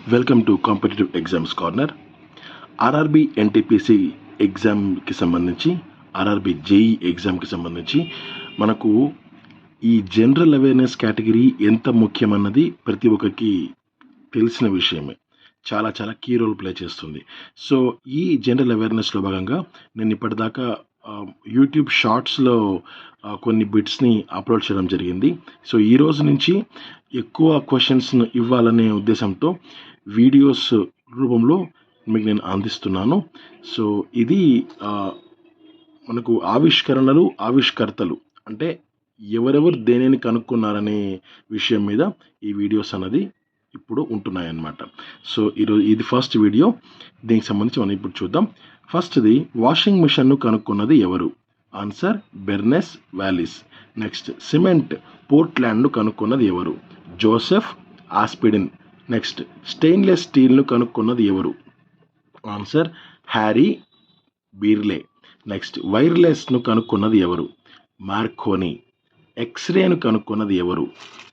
Welcome to competitive exams corner. RRB NTPC ఎగ్జామ్కి సంబంధించి, RRB JEE ఎగ్జామ్కి సంబంధించి మనకు ఈ జనరల్ అవేర్నెస్ కేటగిరీ ఎంత ముఖ్యమన్నది ప్రతి ఒక్కరికి తెలిసిన విషయమే. చాలా చాలా కీ రోల్ ప్లే చేస్తుంది. సో ఈ జనరల్ అవేర్నెస్లో భాగంగా నేను ఇప్పటిదాకా యూట్యూబ్ షార్ట్స్లో కొన్ని బిట్స్ని అప్లోడ్ చేయడం జరిగింది. సో ఈ రోజు నుంచి ఎక్కువ క్వశ్చన్స్ను ఇవ్వాలనే ఉద్దేశంతో వీడియోస్ రూపంలో మీకు నేను అందిస్తున్నాను. సో ఇది మనకు ఆవిష్కరణలు, ఆవిష్కర్తలు అంటే ఎవరెవరు దేనిని కనుక్కున్నారనే విషయం మీద ఈ వీడియోస్ అన్నది ఇప్పుడు ఉంటున్నాయన్నమాట. సో ఈరోజు ఇది ఫస్ట్ వీడియో. దీనికి సంబంధించి మనం ఇప్పుడు చూద్దాం. ఫస్ట్ది, వాషింగ్ మిషన్ను కనుక్కున్నది ఎవరు? Answer Barnes Wallis. Next, cement పోర్ట్లాండ్ను కనుక్కున్నది ఎవరు? Joseph Aspdin. నెక్స్ట్, స్టెయిన్లెస్ స్టీల్ను కనుక్కున్నది ఎవరు? Answer Harry Brearley. నెక్స్ట్, వైర్లెస్ను కనుక్కున్నది ఎవరు? మార్కోనీ. ఎక్స్రేను కనుక్కున్నది ఎవరు?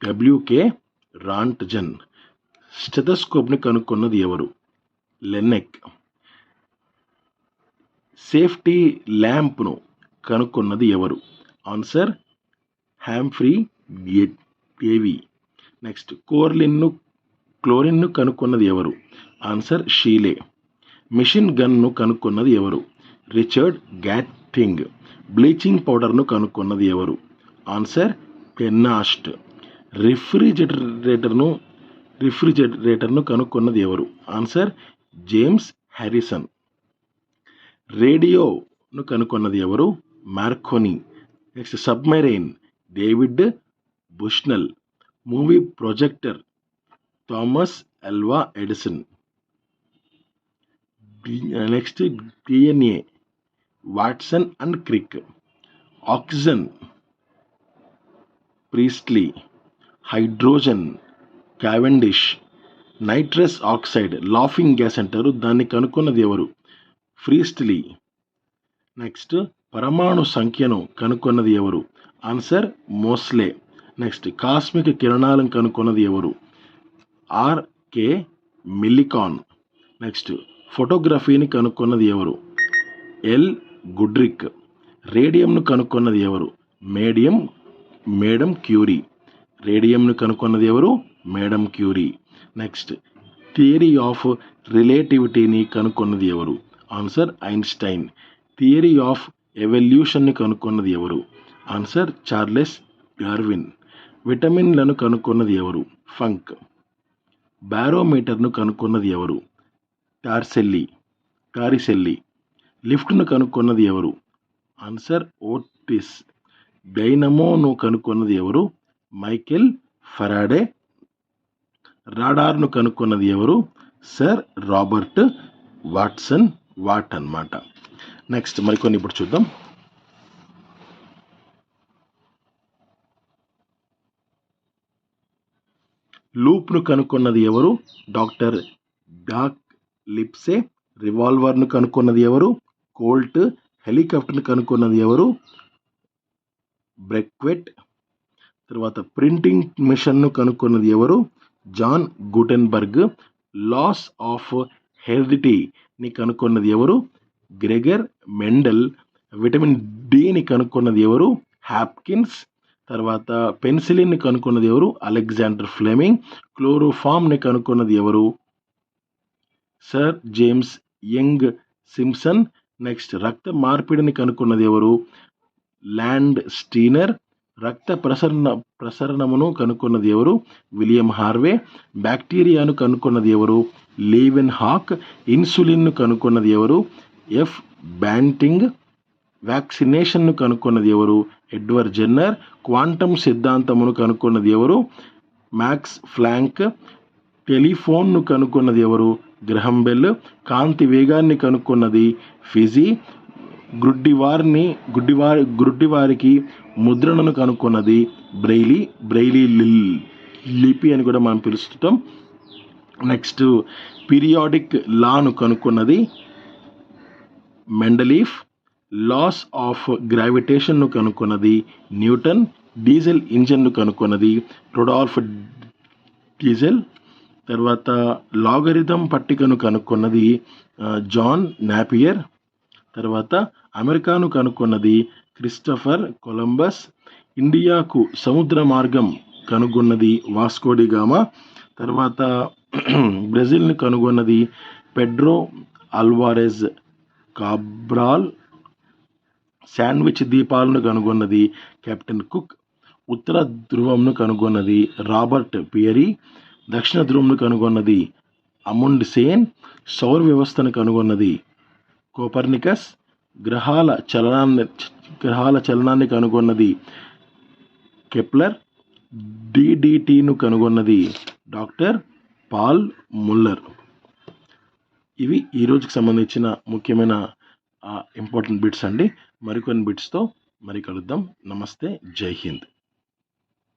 డబ్ల్యూకే రాంట్జన్. స్టెథోస్కోప్ను కనుక్కున్నది ఎవరు? లెన్నెక్. సేఫ్టీ ల్యాంప్ను కనుక్కున్నది ఎవరు? Answer Humphry Davy. నెక్స్ట్, క్లోరిన్ను కనుక్కున్నది ఎవరు? Answer Scheele. మిషన్ గన్ను కనుక్కున్నది ఎవరు? రిచర్డ్ గ్యాటింగ్. బ్లీచింగ్ పౌడర్ను కనుక్కున్నది ఎవరు? ఆన్సర్ పెన్నాస్ట్. రిఫ్రిజిరేటర్ను కనుక్కున్నది ఎవరు? Answer James Harrison. రేడియోను కనుక్కున్నది ఎవరు? Marconi. Next, submarine David Bushnell. Movie projector Thomas Alva Edison. Next, DNA Watson and Crick. Oxygen Priestley. Hydrogen Cavendish. Nitrous oxide laughing gas అంటారు, దాన్ని కనుక్కున్నది ఎవరు? ప్రీస్ట్లీ. నెక్స్ట్, పరమాణు సంఖ్యను కనుక్కున్నది ఎవరు? ఆన్సర్ మోస్లే. నెక్స్ట్, కాస్మిక్ కిరణాలను కనుక్కున్నది ఎవరు? RK Millikan. నెక్స్ట్, ఫోటోగ్రఫీని కనుక్కున్నది ఎవరు? L గుడ్రిక్. రేడియంను కనుక్కున్నది ఎవరు? Madam Curie. రేడియంను కనుక్కున్నది ఎవరు? Madam Curie. Next, theory of రిలేటివిటీని కనుక్కున్నది ఎవరు? Answer Einstein. థియరీ ఆఫ్ ఎవల్యూషన్ని కనుక్కున్నది ఎవరు? Answer Charles Darwin. విటమిన్లను కనుక్కున్నది ఎవరు? ఫంక్. బారోమీటర్ను కనుక్కున్నది ఎవరు? టారిసెల్లి. లిఫ్ట్ను కనుక్కున్నది ఎవరు? Answer Otis. డైనమోను కనుక్కున్నది ఎవరు? మైకెల్ ఫరాడే. రాడార్ను కనుక్కున్నది ఎవరు? సర్ రాబర్ట్ వాట్ అన్నమాట. నెక్స్ట్, మరికొన్ని ఇప్పుడు చూద్దాం. లూప్ను కనుక్కున్నది ఎవరు? Doctor dock లిప్సే. రివాల్వర్ను కనుక్కున్నది ఎవరు? కోల్ట్. హెలికాప్టర్ను కనుక్కున్నది ఎవరు? బ్రెక్వెట్. తర్వాత, ప్రింటింగ్ మిషన్ను కనుక్కున్నది ఎవరు? John Gutenberg. లాస్ ఆఫ్ హెరిడిటీని కనుక్కున్నది ఎవరు? Gregor Mendel. విటమిన్ డిని కనుక్కున్నది ఎవరు? హాప్కిన్స్. తర్వాత, పెన్సిలిన్ని కనుక్కున్నది ఎవరు? Alexander Fleming. క్లోరోఫామ్ని కనుక్కున్నది ఎవరు? Sir James young Simpson. Next, రక్త మార్పిడిని కనుక్కున్నది ఎవరు? Land Steiner. రక్త ప్రసరణమును కనుక్కున్నది ఎవరు? William Harvey. బ్యాక్టీరియాను కనుక్కున్నది ఎవరు? లీవెన్ హాక్. ఇన్సులిన్ను కనుక్కున్నది ఎవరు? F banking. వ్యాక్సినేషన్ను కనుక్కున్నది ఎవరు? Edward Jenner. క్వాంటమ్ సిద్ధాంతమును కనుక్కున్నది ఎవరు? Max Planck. టెలిఫోన్ను కనుక్కున్నది ఎవరు? Graham Bell. కాంతి వేగాన్ని కనుక్కున్నది ఫిజీ. గుడ్డివారికి ముద్రణను కనుక్కున్నది బ్రెయిలీ లిపి అని కూడా మనం పిలుస్తాం. నెక్స్ట్, పీరియాడిక్ లాను కనుక్కున్నది మెండలీఫ్. లాస్ ఆఫ్ గ్రావిటేషన్ను కనుక్కున్నది న్యూటన్. డీజిల్ ఇంజన్ను కనుక్కున్నది రొడాల్ఫ్ డీజెల్. తర్వాత లాగరిథం పట్టికను కనుక్కున్నది జాన్ నాపియర్. తర్వాత అమెరికాను కనుక్కున్నది క్రిస్టఫర్ కొలంబస్. ఇండియాకు సముద్ర మార్గం కనుగొన్నది వాస్కోడి గామా. తర్వాత బ్రెజిల్ని కనుగొన్నది పెడ్రో అల్వారెజ్ కాబ్రాల్. శాండ్విచ్ ద్వీపాలను కనుగొన్నది కెప్టెన్ కుక్. ఉత్తర ధ్రువంను కనుగొన్నది రాబర్ట్ పియరీ. దక్షిణ ధ్రువంను కనుగొన్నది అముండ్ సేన్. సౌర వ్యవస్థను కనుగొన్నది కోపర్నికస్. గ్రహాల చలనాన్ని కనుగొన్నది కెప్లర్. డిడిటిను కనుగొన్నది డాక్టర్ పాల్ ముల్లర్. ఇవి ఈ రోజుకి సంబంధించిన ముఖ్యమైన ఇంపార్టెంట్ బిట్స్ అండి. మరికొన్ని బిట్స్తో మరి కలుద్దాం. నమస్తే, జై హింద్.